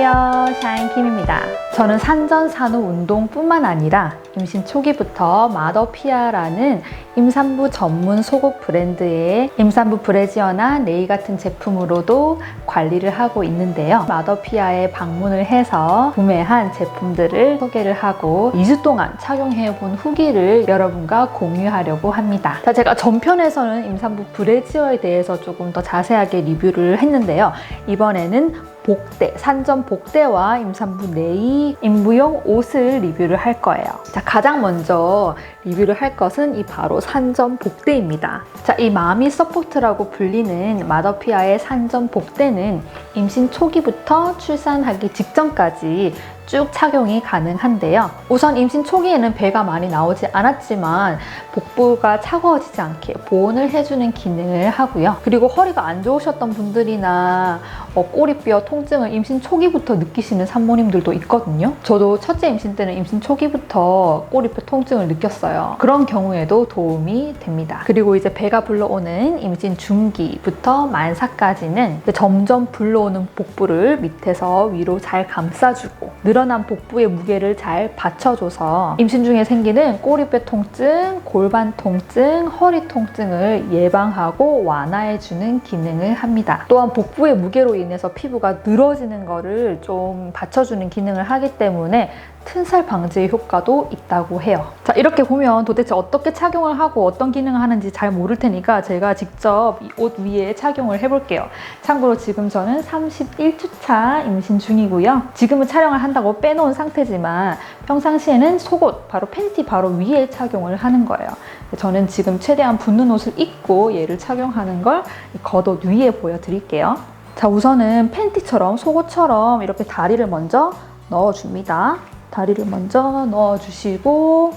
안녕하세요, 샤인킴입니다. 저는 산전산후 운동뿐만 아니라 임신 초기부터 마더피아라는 임산부 전문 속옷 브랜드의 임산부 브래지어나 네일 같은 제품으로도 관리를 하고 있는데요. 마더피아에 방문을 해서 구매한 제품들을 소개를 하고 2주 동안 착용해본 후기를 여러분과 공유하려고 합니다. 자, 제가 전편에서는 임산부 브래지어에 대해서 조금 더 자세하게 리뷰를 했는데요. 이번에는 복대, 산전 복대와 임산부 네일, 인부용 옷을 리뷰를 할 거예요. 자, 가장 먼저 리뷰를 할 것은 바로 산전 복대입니다. 자, 이 마미 서포트라고 불리는 마더피아의 산전 복대는 임신 초기부터 출산하기 직전까지 쭉 착용이 가능한데요. 우선 임신 초기에는 배가 많이 나오지 않았지만 복부가 차가워지지 않게 보온을 해주는 기능을 하고요. 그리고 허리가 안 좋으셨던 분들이나 꼬리뼈 통증을 임신 초기부터 느끼시는 산모님들도 있거든요. 저도 첫째 임신 때는 임신 초기부터 꼬리뼈 통증을 느꼈어요. 그런 경우에도 도움이 됩니다. 그리고 이제 배가 불러오는 임신 중기부터 만사까지는 점점 불러오는 복부를 밑에서 위로 잘 감싸주고 늘어난 복부의 무게를 잘 받쳐줘서 임신 중에 생기는 꼬리뼈 통증, 골반 통증, 허리 통증을 예방하고 완화해주는 기능을 합니다. 또한 복부의 무게로 인해서 피부가 늘어지는 거를 좀 받쳐주는 기능을 하기 때문에 튼살 방지의 효과도 있다고 해요. 자, 이렇게 보면 도대체 어떻게 착용을 하고 어떤 기능을 하는지 잘 모를 테니까 제가 직접 이 옷 위에 착용을 해볼게요. 참고로 지금 저는 31주차 임신 중이고요. 지금은 촬영을 한다고 빼놓은 상태지만 평상시에는 속옷, 바로 팬티 바로 위에 착용을 하는 거예요. 저는 지금 최대한 붙는 옷을 입고 얘를 착용하는 걸 겉옷 위에 보여드릴게요. 자, 우선은 팬티처럼 속옷처럼 이렇게 다리를 먼저 넣어줍니다. 다리를 먼저 넣어주시고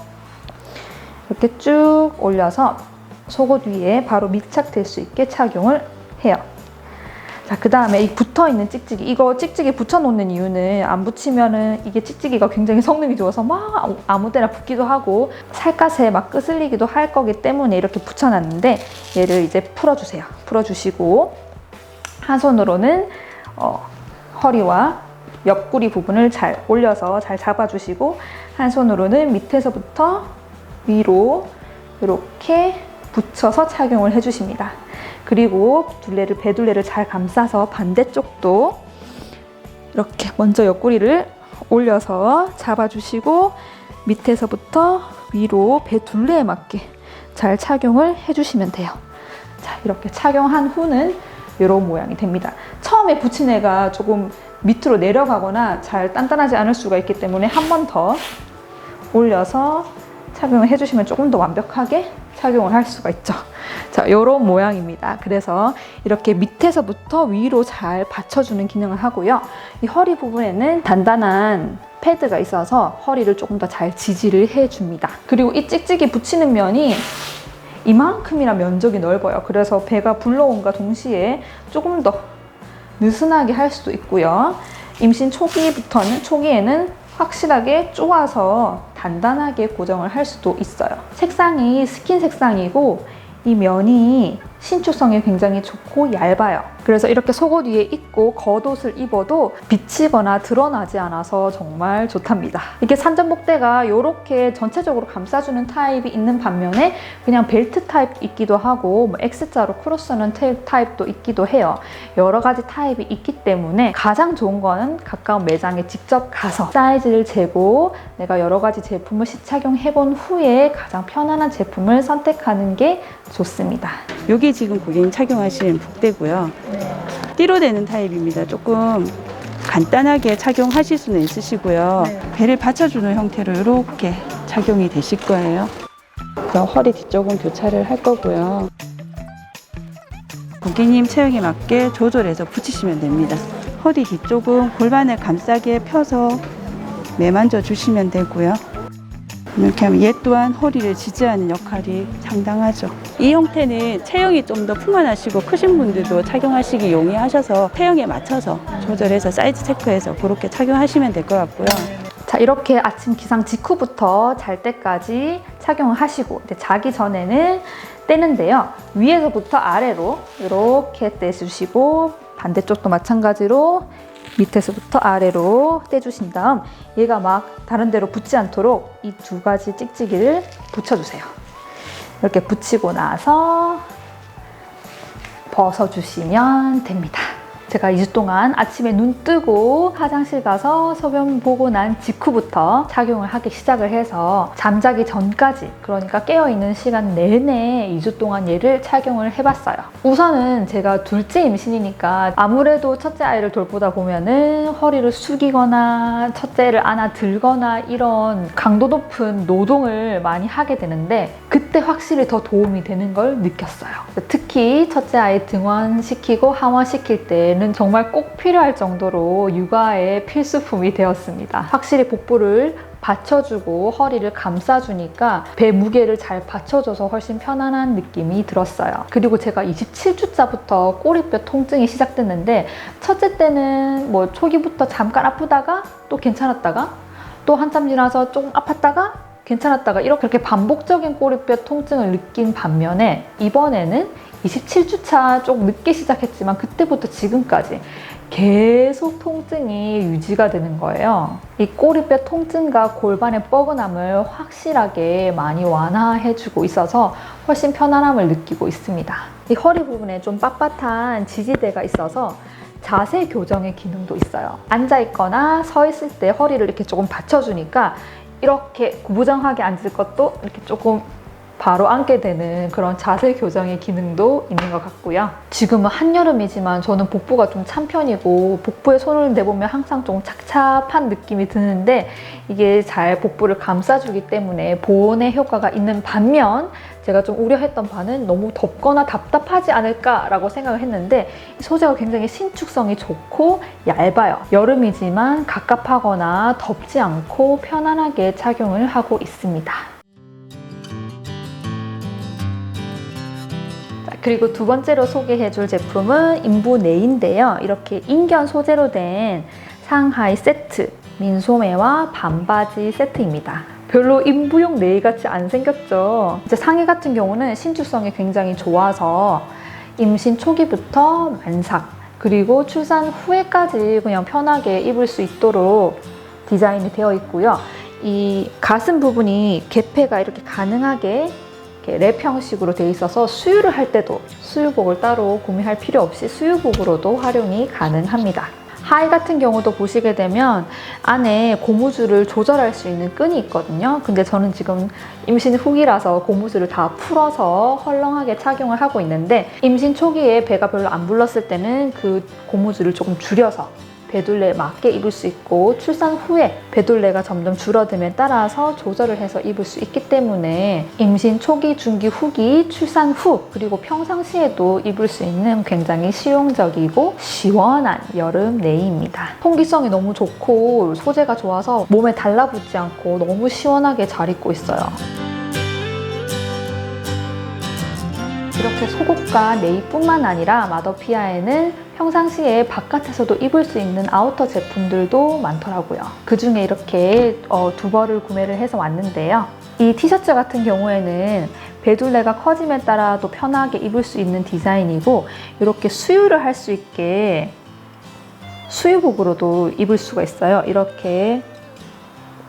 이렇게 쭉 올려서 속옷 위에 바로 밀착될 수 있게 착용을 해요. 자, 그 다음에 이 붙어있는 찍찍이, 이거 찍찍이 붙여놓는 이유는 안 붙이면은 이게 찍찍이가 굉장히 성능이 좋아서 막 아무 데나 붙기도 하고 살갗에 막 끄슬리기도 할 거기 때문에 이렇게 붙여놨는데 얘를 이제 풀어주세요. 풀어주시고 한 손으로는 허리와 옆구리 부분을 잘 올려서 잘 잡아주시고 한 손으로는 밑에서부터 위로 이렇게 붙여서 착용을 해주십니다. 그리고 배둘레를 잘 감싸서 반대쪽도 이렇게 먼저 옆구리를 올려서 잡아주시고 밑에서부터 위로 배둘레에 맞게 잘 착용을 해주시면 돼요. 자, 이렇게 착용한 후는 이런 모양이 됩니다. 처음에 붙인 애가 조금 밑으로 내려가거나 잘 단단하지 않을 수가 있기 때문에 한 번 더 올려서 착용을 해주시면 조금 더 완벽하게 착용을 할 수가 있죠. 자, 이런 모양입니다. 그래서 이렇게 밑에서부터 위로 잘 받쳐주는 기능을 하고요. 이 허리 부분에는 단단한 패드가 있어서 허리를 조금 더 잘 지지를 해줍니다. 그리고 이 찍찍이 붙이는 면이 이만큼이나 면적이 넓어요. 그래서 배가 불러온과 동시에 조금 더 느슨하게 할 수도 있고요. 임신 초기에는 확실하게 쪼아서 단단하게 고정을 할 수도 있어요. 색상이 스킨 색상이고 이 면이 신축성이 굉장히 좋고 얇아요. 그래서 이렇게 속옷 위에 입고 겉옷을 입어도 비치거나 드러나지 않아서 정말 좋답니다. 이게 산전복대가 이렇게 전체적으로 감싸주는 타입이 있는 반면에 그냥 벨트 타입 있기도 하고 X자로 크로스하는 타입도 있기도 해요. 여러 가지 타입이 있기 때문에 가장 좋은 거는 가까운 매장에 직접 가서 사이즈를 재고 내가 여러 가지 제품을 시착용해본 후에 가장 편안한 제품을 선택하는 게 좋습니다. 여기 지금 고객님 착용하신 복대고요. 띠로 되는 타입입니다. 조금 간단하게 착용하실 수는 있으시고요. 배를 받쳐주는 형태로 이렇게 착용이 되실 거예요. 그럼 허리 뒤쪽은 교차를 할 거고요. 고객님 체형에 맞게 조절해서 붙이시면 됩니다. 허리 뒤쪽은 골반을 감싸게 펴서 매만져 주시면 되고요. 이렇게 하면 얘 또한 허리를 지지하는 역할이 상당하죠. 이 형태는 체형이 좀 더 풍만하시고 크신 분들도 착용하시기 용이하셔서 체형에 맞춰서 조절해서 사이즈 체크해서 그렇게 착용하시면 될 것 같고요. 자, 이렇게 아침 기상 직후부터 잘 때까지 착용을 하시고 자기 전에는 떼는데요. 위에서부터 아래로 이렇게 떼주시고 반대쪽도 마찬가지로 밑에서부터 아래로 떼주신 다음 얘가 막 다른 데로 붙지 않도록 이 두 가지 찍찍이를 붙여주세요. 이렇게 붙이고 나서 벗어주시면 됩니다. 제가 2주 동안 아침에 눈 뜨고 화장실 가서 소변 보고 난 직후부터 착용을 하기 시작을 해서 잠자기 전까지, 그러니까 깨어있는 시간 내내 2주 동안 얘를 착용을 해봤어요. 우선은 제가 둘째 임신이니까 아무래도 첫째 아이를 돌보다 보면은 허리를 숙이거나 첫째를 안아 들거나 이런 강도 높은 노동을 많이 하게 되는데 그때 확실히 더 도움이 되는 걸 느꼈어요. 특히 첫째 아이 등원시키고 하원시킬 때 정말 꼭 필요할 정도로 육아의 필수품이 되었습니다. 확실히 복부를 받쳐주고 허리를 감싸주니까 배 무게를 잘 받쳐줘서 훨씬 편안한 느낌이 들었어요. 그리고 제가 27주차부터 꼬리뼈 통증이 시작됐는데 첫째 때는 뭐 초기부터 잠깐 아프다가 또 괜찮았다가 또 한참 지나서 조금 아팠다가 괜찮았다가 이렇게 반복적인 꼬리뼈 통증을 느낀 반면에 이번에는 27주차 좀 늦게 시작했지만 그때부터 지금까지 계속 통증이 유지가 되는 거예요. 이 꼬리뼈 통증과 골반의 뻐근함을 확실하게 많이 완화해주고 있어서 훨씬 편안함을 느끼고 있습니다. 이 허리 부분에 좀 빳빳한 지지대가 있어서 자세 교정의 기능도 있어요. 앉아있거나 서 있을 때 허리를 이렇게 조금 받쳐주니까 이렇게 구부정하게 앉을 것도 이렇게 조금 바로 앉게 되는 그런 자세 교정의 기능도 있는 것 같고요. 지금은 한여름이지만 저는 복부가 좀 찬 편이고 복부에 손을 대보면 항상 좀 착잡한 느낌이 드는데 이게 잘 복부를 감싸주기 때문에 보온의 효과가 있는 반면 제가 좀 우려했던 바는 너무 덥거나 답답하지 않을까라고 생각을 했는데 이 소재가 굉장히 신축성이 좋고 얇아요. 여름이지만 갑갑하거나 덥지 않고 편안하게 착용을 하고 있습니다. 그리고 두 번째로 소개해줄 제품은 인부네인데요. 이렇게 인견 소재로 된 상하이 세트, 민소매와 반바지 세트입니다. 별로 인부용 네일 같이 안 생겼죠. 이제 상의 같은 경우는 신축성이 굉장히 좋아서 임신 초기부터 만삭, 그리고 출산 후에까지 그냥 편하게 입을 수 있도록 디자인이 되어 있고요. 이 가슴 부분이 개폐가 이렇게 가능하게 랩 형식으로 되어 있어서 수유를 할 때도 수유복을 따로 구매할 필요 없이 수유복으로도 활용이 가능합니다. 하의 같은 경우도 보시게 되면 안에 고무줄을 조절할 수 있는 끈이 있거든요. 근데 저는 지금 임신 후기라서 고무줄을 다 풀어서 헐렁하게 착용을 하고 있는데 임신 초기에 배가 별로 안 불렀을 때는 그 고무줄을 조금 줄여서 배둘레에 맞게 입을 수 있고 출산 후에 배둘레가 점점 줄어듦에 따라서 조절을 해서 입을 수 있기 때문에 임신 초기, 중기, 후기, 출산 후 그리고 평상시에도 입을 수 있는 굉장히 실용적이고 시원한 여름 네이입니다. 통기성이 너무 좋고 소재가 좋아서 몸에 달라붙지 않고 너무 시원하게 잘 입고 있어요. 이렇게 속옷과 네이뿐만 아니라 마더피아에는 평상시에 바깥에서도 입을 수 있는 아우터 제품들도 많더라고요. 그 중에 이렇게 두 벌을 구매를 해서 왔는데요. 이 티셔츠 같은 경우에는 배둘레가 커짐에 따라 또 편하게 입을 수 있는 디자인이고 이렇게 수유를 할 수 있게 수유복으로도 입을 수가 있어요. 이렇게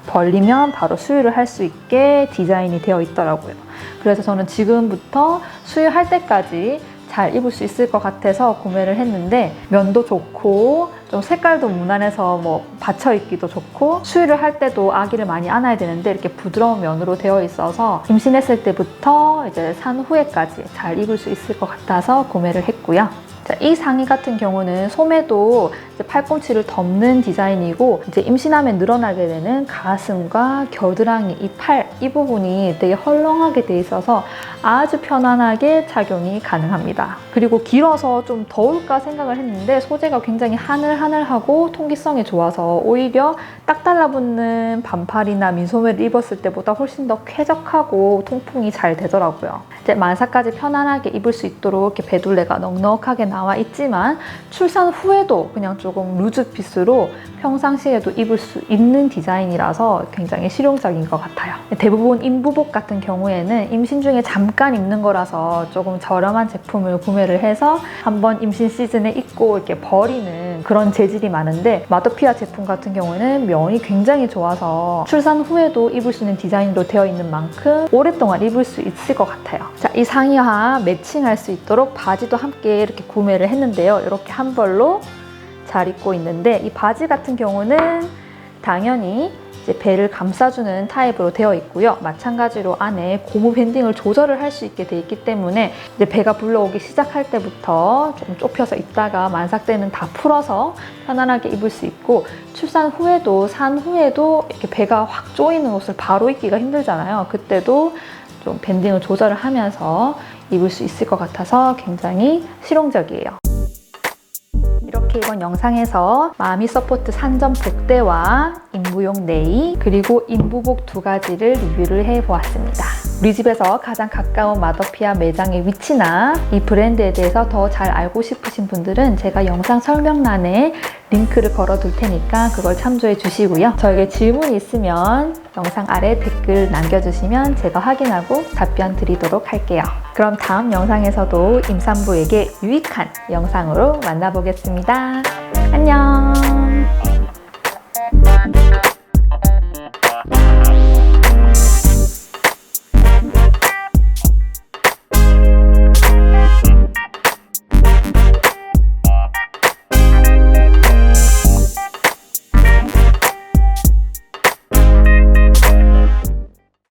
벌리면 바로 수유를 할 수 있게 디자인이 되어 있더라고요. 그래서 저는 지금부터 수유할 때까지 잘 입을 수 있을 것 같아서 구매를 했는데 면도 좋고 좀 색깔도 무난해서 뭐 받쳐 입기도 좋고 수유를 할 때도 아기를 많이 안아야 되는데 이렇게 부드러운 면으로 되어 있어서 임신했을 때부터 이제 산 후에까지 잘 입을 수 있을 것 같아서 구매를 했고요. 이 상의 같은 경우는 소매도 이제 팔꿈치를 덮는 디자인이고 이제 임신하면 늘어나게 되는 가슴과 겨드랑이, 이 팔, 이 부분이 되게 헐렁하게 돼 있어서 아주 편안하게 착용이 가능합니다. 그리고 길어서 좀 더울까 생각을 했는데 소재가 굉장히 하늘하늘하고 통기성이 좋아서 오히려 딱 달라붙는 반팔이나 민소매를 입었을 때보다 훨씬 더 쾌적하고 통풍이 잘 되더라고요. 이제 만삭까지 편안하게 입을 수 있도록 이렇게 배둘레가 넉넉하게 나와 있지만 출산 후에도 그냥 조금 루즈 핏으로 평상시에도 입을 수 있는 디자인이라서 굉장히 실용적인 것 같아요. 대부분 인부복 같은 경우에는 임신 중에 잠깐 입는 거라서 조금 저렴한 제품을 구매를 해서 한번 임신 시즌에 입고 이렇게 버리는 그런 재질이 많은데, 마더피아 제품 같은 경우에는 면이 굉장히 좋아서 출산 후에도 입을 수 있는 디자인으로 되어 있는 만큼 오랫동안 입을 수 있을 것 같아요. 자, 이 상의와 매칭할 수 있도록 바지도 함께 이렇게 구매를 했는데요. 이렇게 한 벌로 잘 입고 있는데, 이 바지 같은 경우는 당연히 이제 배를 감싸주는 타입으로 되어 있고요. 마찬가지로 안에 고무 밴딩을 조절을 할 수 있게 되어 있기 때문에 이제 배가 불러오기 시작할 때부터 조금 좁혀서 입다가 만삭 때는 다 풀어서 편안하게 입을 수 있고, 출산 후에도 산 후에도 이렇게 배가 확 조이는 옷을 바로 입기가 힘들잖아요. 그때도 좀 밴딩을 조절을 하면서 입을 수 있을 것 같아서 굉장히 실용적이에요. 이렇게 이번 영상에서 마미 서포트 산전 복대와 인부용 네이 그리고 인부복 2가지를 리뷰를 해보았습니다. 우리 집에서 가장 가까운 마더피아 매장의 위치나 이 브랜드에 대해서 더 잘 알고 싶으신 분들은 제가 영상 설명란에 링크를 걸어 둘 테니까 그걸 참조해 주시고요. 저에게 질문이 있으면 영상 아래 댓글 남겨주시면 제가 확인하고 답변 드리도록 할게요. 그럼 다음 영상에서도 임산부에게 유익한 영상으로 만나보겠습니다. 안녕!